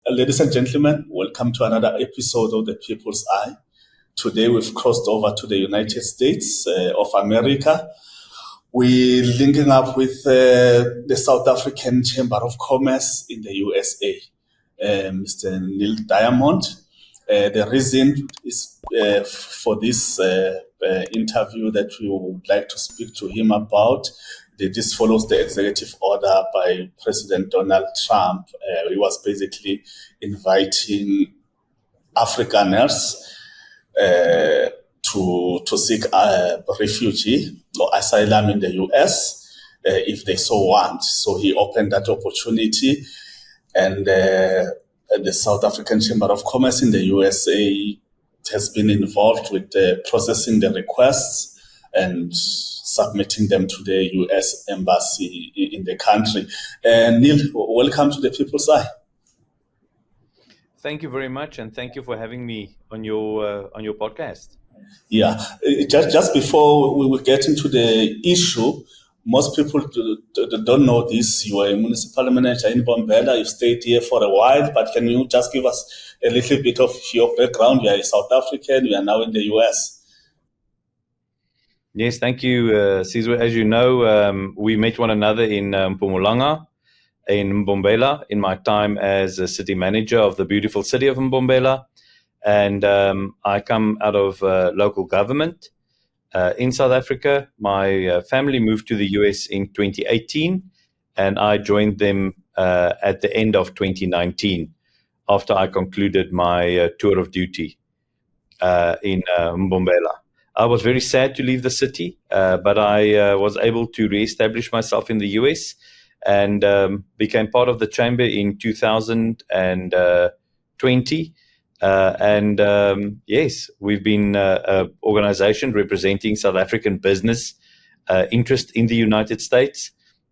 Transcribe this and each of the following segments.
Ladies and gentlemen, welcome to another episode of The People's Eye. Today we've crossed over to the United States of America. We're linking up with the South African Chamber of Commerce in the USA, Mr. Neil Diamond. The reason is for this interview that we would like to speak to him about. This follows the executive order by President Donald Trump. He was basically inviting Afrikaners to seek refugee or asylum in the US if they so want. So he opened that opportunity, and the South African Chamber of Commerce in the USA has been involved with processing the requests and submitting them to the US Embassy in the country. Neil, welcome to the People's Eye. Thank you very much, and thank you for having me on your podcast. Yeah, just before we will get into the issue, most people don't know this. You are a municipal manager in Mbombela. You stayed here for a while, but can you just give us a little bit of your background? You are a South African. You are now in the US. Yes, thank you, Sizwe. As you know, we met one another in Mpumalanga, in Mbombela, in my time as a city manager of the beautiful city of Mbombela. And I come out of local government in South Africa. My family moved to the US in 2018, and I joined them at the end of 2019 after I concluded my tour of duty in Mbombela. I was very sad to leave the city, but I was able to reestablish myself in the US and became part of the chamber in 2020. Yes, we've been an organization representing South African business interest in the United States.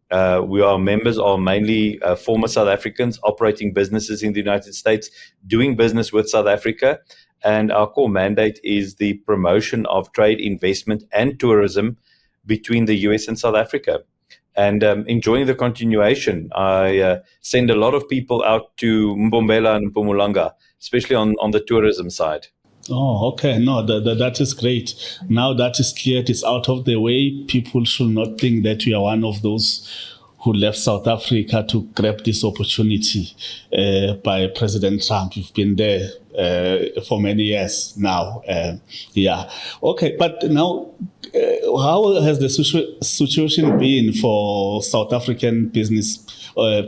Our members are mainly former South Africans operating businesses in the United States, doing business with South Africa. And our core mandate is the promotion of trade, investment, and tourism between the US and South Africa. And enjoying the continuation, I send a lot of people out to Mbombela and Mpumalanga, especially on the tourism side. Oh, okay. No, that is great. Now that is cleared, it's out of the way. People should not think that you are one of those who left South Africa to grab this opportunity by President Trump. You've been there for many years now. Yeah. Okay. But now, how has the situation been for South African business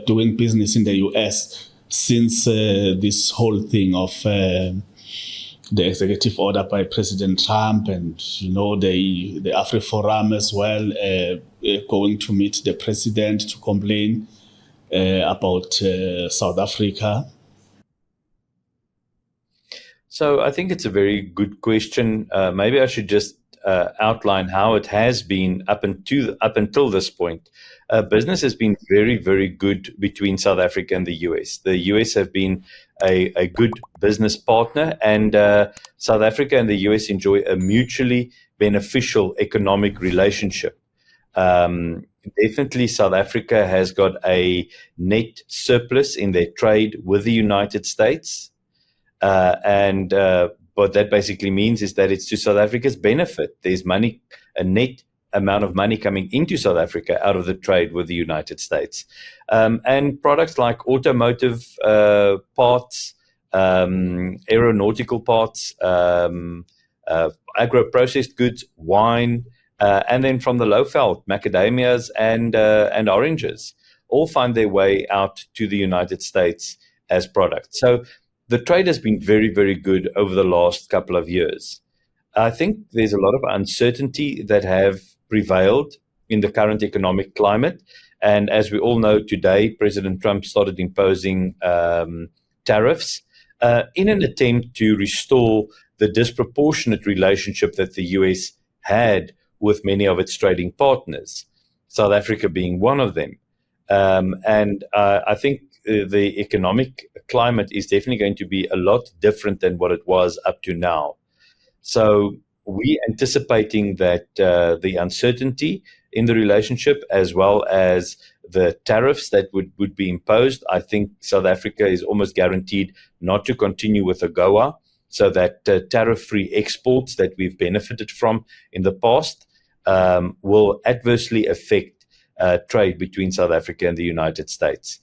doing business in the US since this whole thing of the executive order by President Trump and, the AfriForum as well, going to meet the president to complain about South Africa? So I think it's a very good question. Maybe I should just outline how it has been up until this point. Business has been very, very good between South Africa and the US. The US have been a good business partner, and South Africa and the US enjoy a mutually beneficial economic relationship. Definitely, South Africa has got a net surplus in their trade with the United States. What that basically means is that it's to South Africa's benefit. There's money, a net amount of money coming into South Africa out of the trade with the United States. And products like automotive parts, aeronautical parts, agro-processed goods, wine, and then from the low-felt, macadamias and oranges, all find their way out to the United States as products. So the trade has been very, very good over the last couple of years. I think there's a lot of uncertainty that have prevailed in the current economic climate. And as we all know today, President Trump started imposing tariffs in an attempt to restore the disproportionate relationship that the US had with many of its trading partners, South Africa being one of them. I think the economic climate is definitely going to be a lot different than what it was up to now. So we're anticipating that the uncertainty in the relationship, as well as the tariffs that would be imposed. I think South Africa is almost guaranteed not to continue with AGOA, so that tariff-free exports that we've benefited from in the past will adversely affect trade between South Africa and the United States.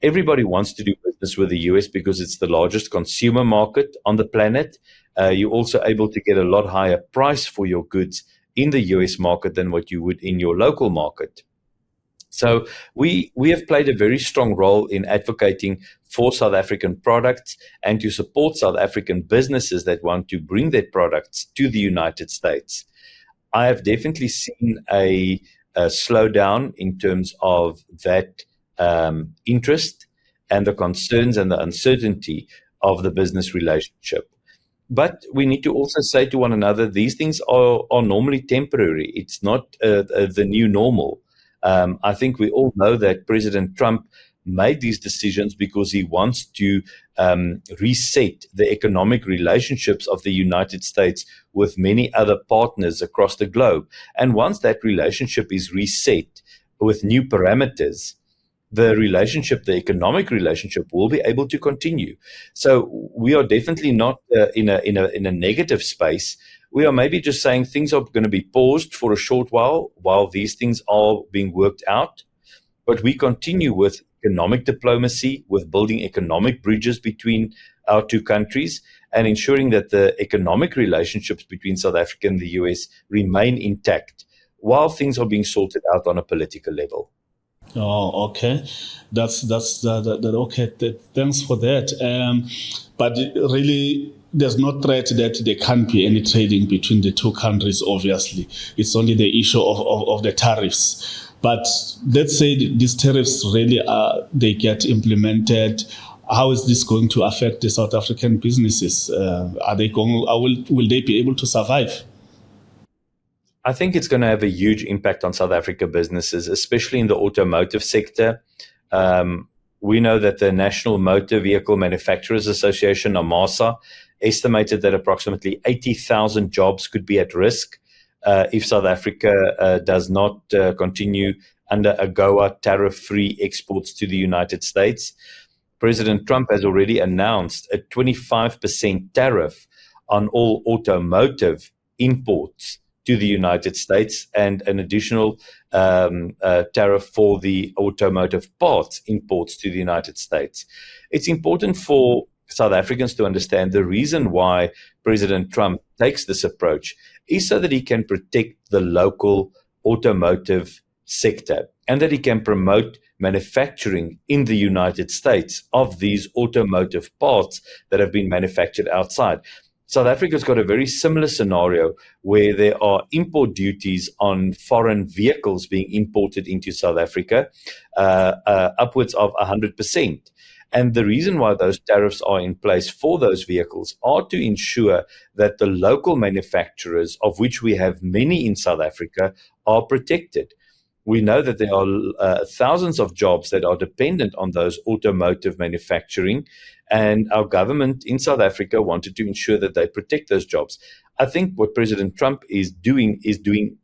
Everybody wants to do business with the US because it's the largest consumer market on the planet. You're also able to get a lot higher price for your goods in the US market than what you would in your local market. So we have played a very strong role in advocating for South African products and to support South African businesses that want to bring their products to the United States. I have definitely seen a slowdown in terms of that interest and the concerns and the uncertainty of the business relationship. But we need to also say to one another, these things are normally temporary. It's not the new normal. I think we all know that President Trump made these decisions because he wants to reset the economic relationships of the United States with many other partners across the globe. And once that relationship is reset with new parameters, the economic relationship will be able to continue. So we are definitely not in a negative space. We are maybe just saying things are going to be paused for a short while these things are being worked out. But we continue with economic diplomacy, with building economic bridges between our two countries, and ensuring that the economic relationships between South Africa and the US remain intact while things are being sorted out on a political level. Oh, okay. That's okay. Thanks for that. But really, there's no threat that there can't be any trading between the two countries. Obviously, it's only the issue of the tariffs. But let's say these tariffs really they get implemented. How is this going to affect the South African businesses? Will they be able to survive? I think it's going to have a huge impact on South Africa businesses, especially in the automotive sector. We know that the National Motor Vehicle Manufacturers Association, NAMASA, estimated that approximately 80,000 jobs could be at risk if South Africa does not continue under AGOA tariff-free exports to the United States. President Trump has already announced a 25% tariff on all automotive imports to the United States and an additional tariff for the automotive parts imports to the United States. It's important for South Africans to understand the reason why President Trump takes this approach is so that he can protect the local automotive sector and that he can promote manufacturing in the United States of these automotive parts that have been manufactured outside. South Africa's got a very similar scenario where there are import duties on foreign vehicles being imported into South Africa, upwards of 100%. And the reason why those tariffs are in place for those vehicles are to ensure that the local manufacturers, of which we have many in South Africa, are protected. We know that there are thousands of jobs that are dependent on those automotive manufacturing, and our government in South Africa wanted to ensure that they protect those jobs. I think what President Trump is doing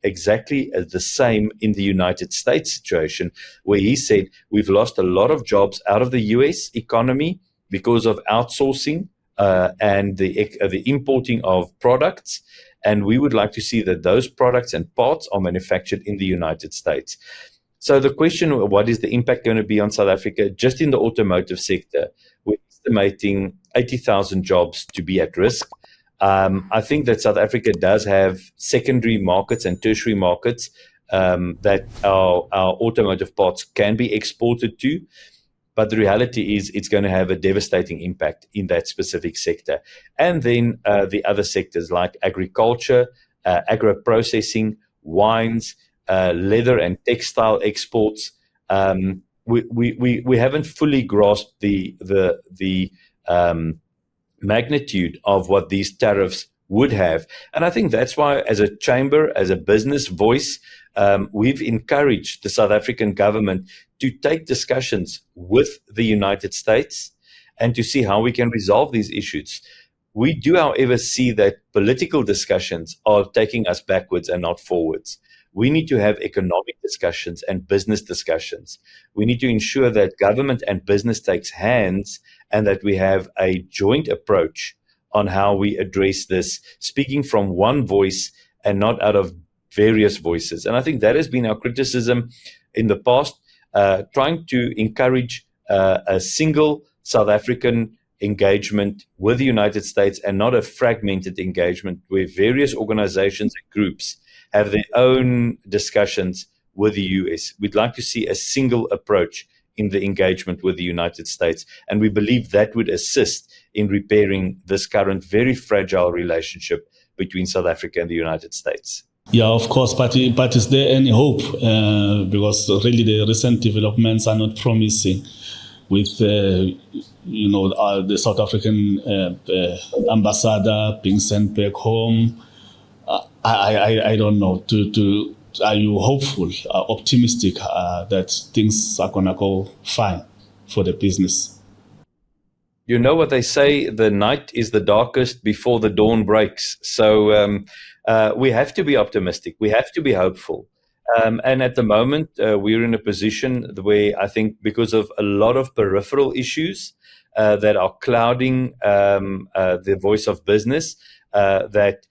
exactly the same in the United States situation, where he said we've lost a lot of jobs out of the US economy because of outsourcing and the importing of products. And we would like to see that those products and parts are manufactured in the United States. So the question, what is the impact going to be on South Africa? Just in the automotive sector, we're estimating 80,000 jobs to be at risk. I think that South Africa does have secondary markets and tertiary markets that our automotive parts can be exported to. But the reality is it's going to have a devastating impact in that specific sector. And then the other sectors like agriculture, agro-processing, wines, leather and textile exports. We haven't fully grasped the magnitude of what these tariffs would have. And I think that's why, as a chamber, as a business voice, we've encouraged the South African government to take discussions with the United States and to see how we can resolve these issues. We do, however, see that political discussions are taking us backwards and not forwards. we need to have economic discussions and business discussions. We need to ensure that government and business takes hands and that we have a joint approach on how we address this, speaking from one voice and not out of various voices. And I think that has been our criticism in the past, trying to encourage a single South African engagement with the United States and not a fragmented engagement where various organizations and groups have their own discussions with the US. We'd like to see a single approach in the engagement with the United States, and we believe that would assist in repairing this current very fragile relationship between South Africa and the United States. Yeah, of course, but is there any hope? Because really the recent developments are not promising with, the South African ambassador being sent back home. I don't know. Are you hopeful, optimistic that things are going to go fine for the business? You know what they say, the night is the darkest before the dawn breaks. So we have to be optimistic. We have to be hopeful. And at the moment, we're in a position where I think because of a lot of peripheral issues that are clouding the voice of business, that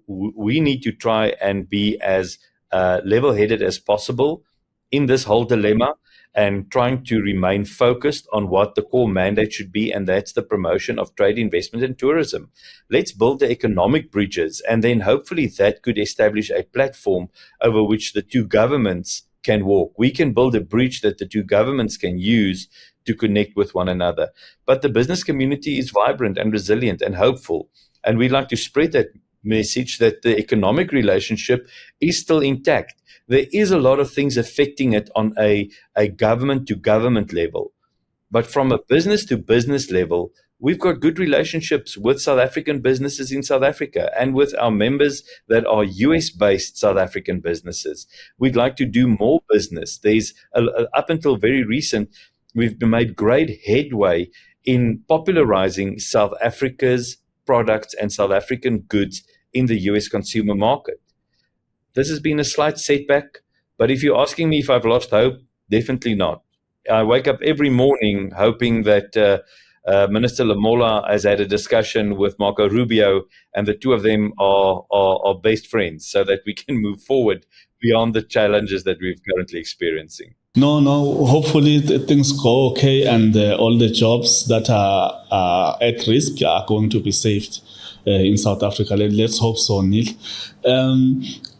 we need to try and be as level-headed as possible in this whole dilemma, and trying to remain focused on what the core mandate should be, and that's the promotion of trade, investment, and tourism. Let's build the economic bridges, and then hopefully that could establish a platform over which the two governments can walk. We can build a bridge that the two governments can use to connect with one another. But the business community is vibrant and resilient and hopeful, and we'd like to spread that message that the economic relationship is still intact. There is a lot of things affecting it on a government-to-government level. But from a business-to-business level, we've got good relationships with South African businesses in South Africa and with our members that are US-based South African businesses. We'd like to do more business. Up until very recent, we've made great headway in popularizing South Africa's products and South African goods in the US consumer market. This has been a slight setback, but if you're asking me if I've lost hope, definitely not. I wake up every morning hoping that Minister Lamola has had a discussion with Marco Rubio, and the two of them are best friends, so that we can move forward beyond the challenges that we're currently experiencing. No, hopefully things go okay, and all the jobs that are at risk are going to be saved in South Africa. Let's hope so, Neil.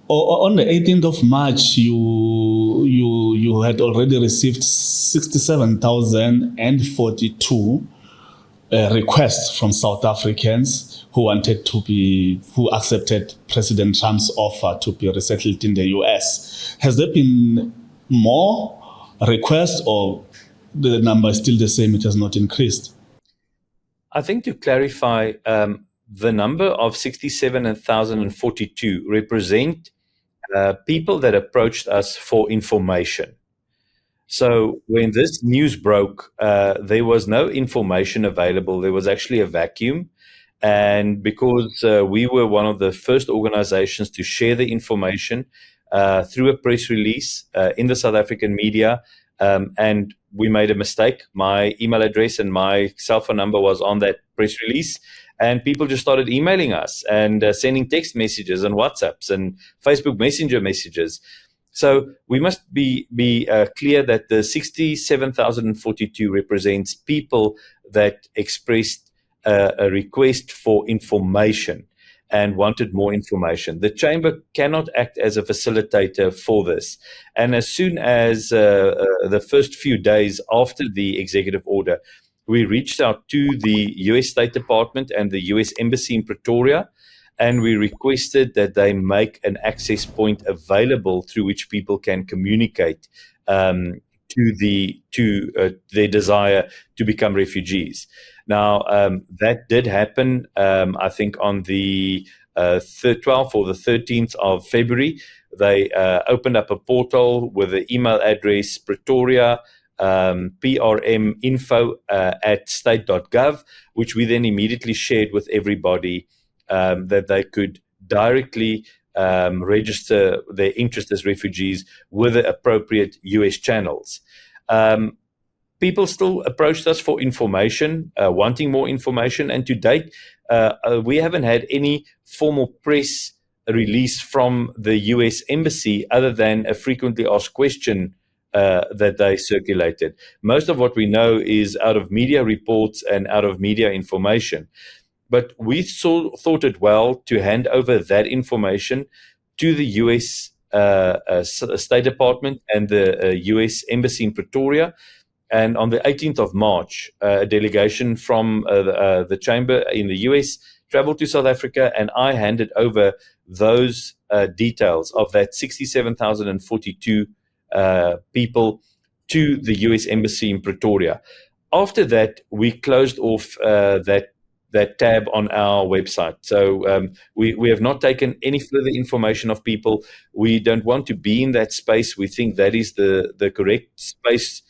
On the 18th of March, you had already received 67,042 requests from South Africans who accepted President Trump's offer to be resettled in the US. Has there been more requests, or the number is still the same? It has not increased. I think to clarify, the number of 67,042 represent people that approached us for information. So when this news broke, there was no information available. There was actually a vacuum. And because we were one of the first organizations to share the information through a press release in the South African media, and we made a mistake. My email address and my cell phone number was on that press release. And people just started emailing us and sending text messages and WhatsApps and Facebook Messenger messages. So we must be clear that the 67,042 represents people that expressed a request for information and wanted more information. The Chamber cannot act as a facilitator for this. And as soon as the first few days after the executive order, we reached out to the US State Department and the US Embassy in Pretoria, and we requested that they make an access point available through which people can communicate to their desire to become refugees. Now, that did happen, I think, on the 12th or the 13th of February. They opened up a portal with the email address Pretoria prminfo@state.gov, which we then immediately shared with everybody, that they could directly register their interest as refugees with the appropriate US channels. People still approached us for information, wanting more information, and to date, we haven't had any formal press release from the US Embassy other than a frequently asked question that they circulated. Most of what we know is out of media reports and out of media information. But we thought it well to hand over that information to the US State Department and the US Embassy in Pretoria. And on the 18th of March, a delegation from the chamber in the US traveled to South Africa, and I handed over those details of that 67,042 people to the US Embassy in Pretoria. After that, we closed off that tab on our website. So we have not taken any further information of people. We don't want to be in that space. We think that is the correct space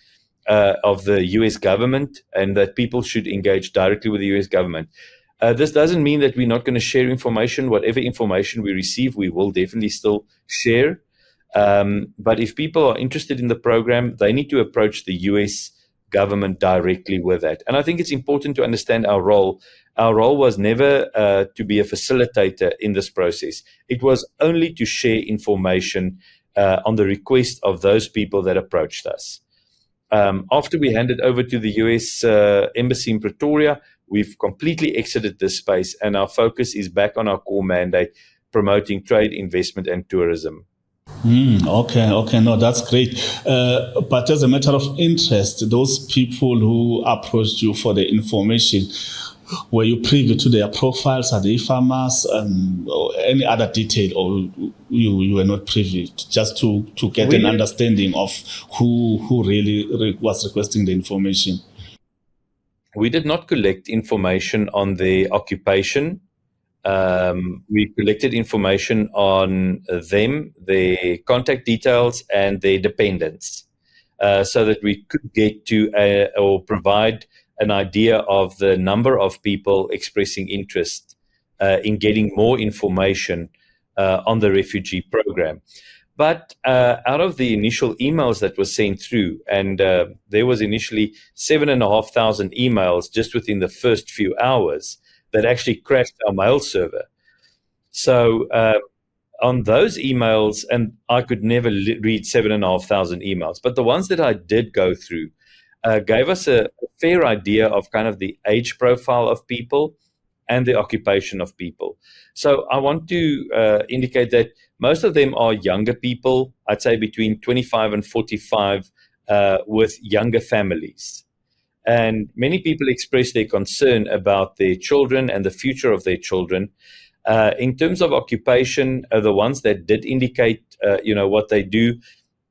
of the US government, and that people should engage directly with the US government. This doesn't mean that we're not going to share information. Whatever information we receive, we will definitely still share. But if people are interested in the program, they need to approach the US government directly with that. And I think it's important to understand our role. Our role was never to be a facilitator in this process. It was only to share information on the request of those people that approached us. After we handed over to the US Embassy in Pretoria, we've completely exited this space, and our focus is back on our core mandate, promoting trade, investment, and tourism. Okay, no, that's great. But as a matter of interest, those people who approached you for the information, were you privy to their profiles? Are they farmers? Or any other detail, or you were not privy, just to get an understanding of who really was requesting the information? We did not collect information on their occupation. We collected information on them, their contact details, and their dependents, so that we could get to or provide an idea of the number of people expressing interest in getting more information on the refugee program. But out of the initial emails that were sent through, and there was initially 7,500 emails just within the first few hours that actually crashed our mail server. So on those emails, and I could never read 7,500 emails, but the ones that I did go through gave us a fair idea of kind of the age profile of people and the occupation of people. So I want to indicate that most of them are younger people, I'd say between 25 and 45, with younger families. And many people express their concern about their children and the future of their children. In terms of occupation, the ones that did indicate, what they do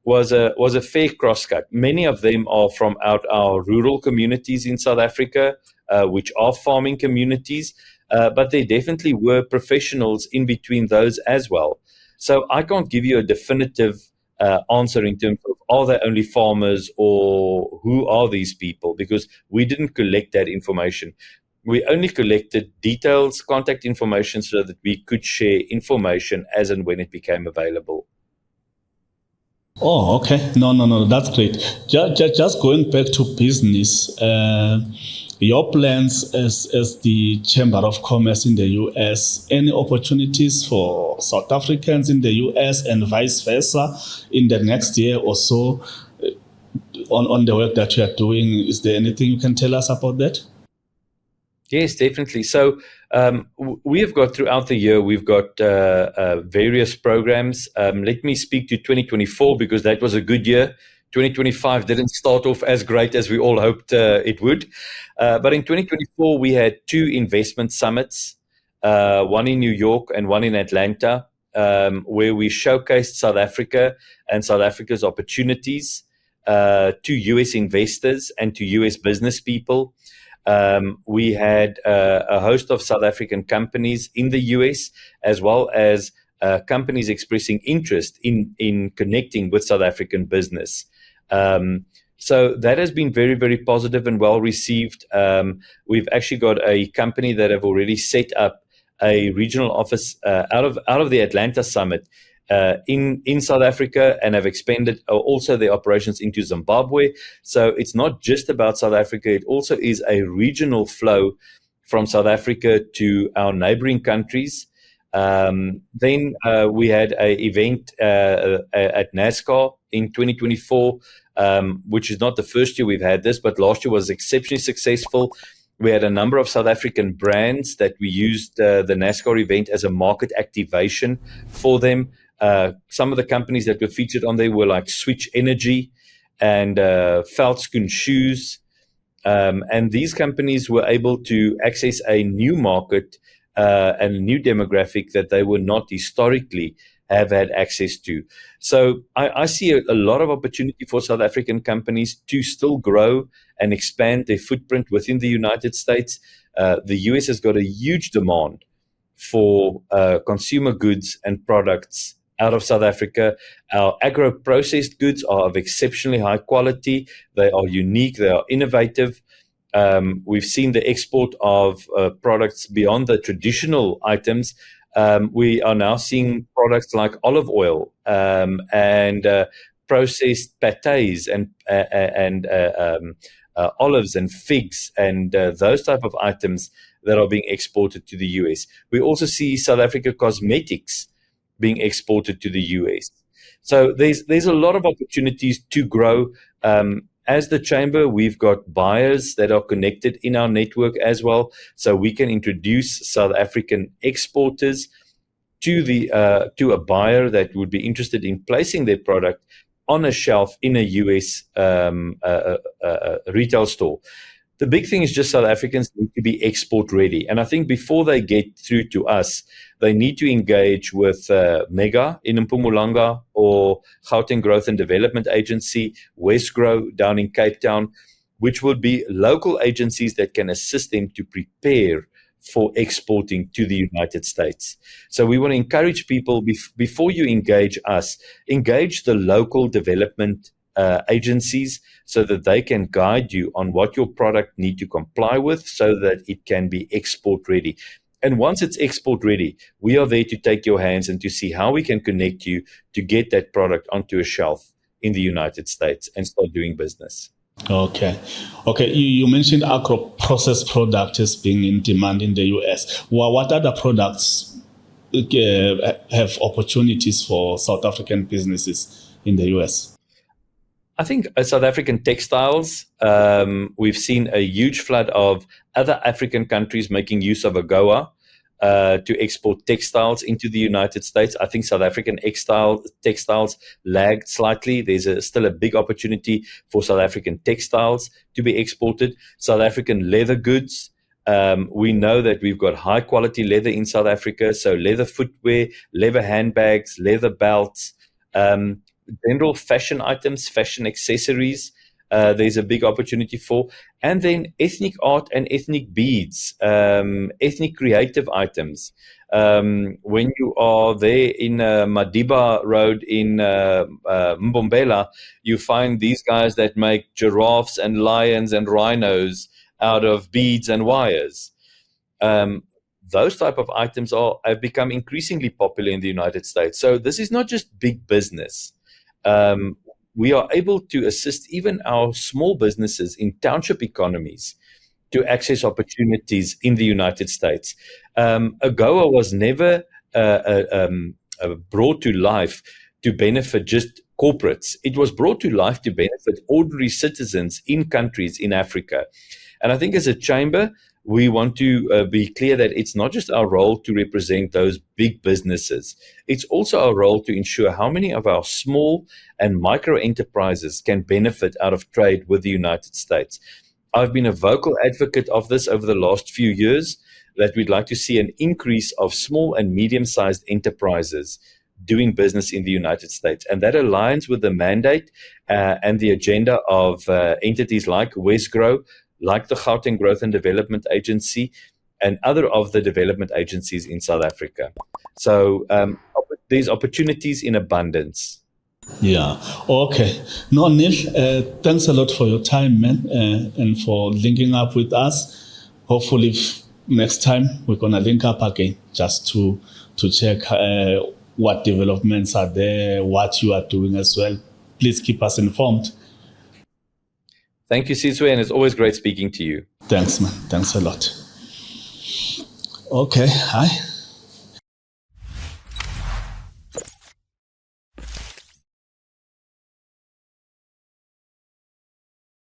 was a fair crosscut. Many of them are from our rural communities in South Africa, which are farming communities, but there definitely were professionals in between those as well. So I can't give you a definitive answer in terms of are they only farmers or who are these people, because we didn't collect that information. We only collected details, contact information, so that we could share information as and when it became available. Oh, okay. No, that's great. Just going back to business, your plans as the Chamber of Commerce in the US, any opportunities for South Africans in the US and vice versa in the next year or so on the work that you are doing? Is there anything you can tell us about that? Yes, definitely. So we have got throughout the year, we've got various programs. Let me speak to 2024 because that was a good year. 2025 didn't start off as great as we all hoped it would. But in 2024, we had 2 investment summits, one in New York and one in Atlanta, where we showcased South Africa and South Africa's opportunities to US investors and to US business people. We had a host of South African companies in the US, as well as companies expressing interest in connecting with South African business. So that has been very, very positive and well received. We've actually got a company that have already set up a regional office out of the Atlanta summit in South Africa, and have expanded also their operations into Zimbabwe. So it's not just about South Africa, it also is a regional flow from South Africa to our neighboring countries. Then we had an event at NASCAR in 2024, which is not the first year we've had this, but last year was exceptionally successful. We had a number of South African brands that we used the NASCAR event as a market activation for them. Some of the companies that were featured on there were like Switch Energy and Veldskoen Shoes. And these companies were able to access a new market and a new demographic that they were not historically have had access to. So I see a lot of opportunity for South African companies to still grow and expand their footprint within the United States. The US has got a huge demand for consumer goods and products out of South Africa. Our agro-processed goods are of exceptionally high quality. They are unique. They are innovative. We've seen the export of products beyond the traditional items. We are now seeing products like olive oil and processed pâtés and olives and figs and those type of items that are being exported to the US. We also see South Africa cosmetics being exported to the US. So there's a lot of opportunities to grow. As the chamber, we've got buyers that are connected in our network as well, so we can introduce South African exporters to a buyer that would be interested in placing their product on a shelf in a US retail store. The big thing is just South Africans need to be export ready. And I think before they get through to us, they need to engage with Mega in Mpumalanga or Gauteng Growth and Development Agency, Westgrow down in Cape Town, which will be local agencies that can assist them to prepare for exporting to the United States. So we want to encourage people, before you engage us, engage the local development agencies so that they can guide you on what your product need to comply with so that it can be export ready. And once it's export ready, we are there to take your hands and to see how we can connect you to get that product onto a shelf in the United States and start doing business. Okay. You mentioned agro-processed products as being in demand in the US. Well, what other products have opportunities for South African businesses in the US? I think South African textiles, we've seen a huge flood of other African countries making use of AGOA to export textiles into the United States. I think South African textiles lagged slightly. There's still a big opportunity for South African textiles to be exported. South African leather goods. We know that we've got high quality leather in South Africa. So leather footwear, leather handbags, leather belts, general fashion items, fashion accessories, there's a big opportunity for. And then ethnic art and ethnic beads, ethnic creative items. When you are there in Madiba Road in Mbombela, you find these guys that make giraffes and lions and rhinos out of beads and wires. Those type of items have become increasingly popular in the United States. So this is not just big business. We are able to assist even our small businesses in township economies to access opportunities in the United States. AGOA was never brought to life to benefit just corporates. It was brought to life to benefit ordinary citizens in countries in Africa. And I think as a chamber, we want to be clear that it's not just our role to represent those big businesses. It's also our role to ensure how many of our small and micro enterprises can benefit out of trade with the United States. I've been a vocal advocate of this over the last few years, that we'd like to see an increase of small and medium-sized enterprises doing business in the United States. And that aligns with the mandate and the agenda of entities like Westgrow, like the Gauteng Growth and Development Agency, and other of the development agencies in South Africa. So there's opportunities in abundance. Yeah. Okay. No, Neil, thanks a lot for your time, man, and for linking up with us. Hopefully next time we're gonna link up again just to check what developments are there, what you are doing as well. Please keep us informed. Thank you, Sizwe, and it's always great speaking to you. Thanks, man. Thanks a lot. Okay. Hi.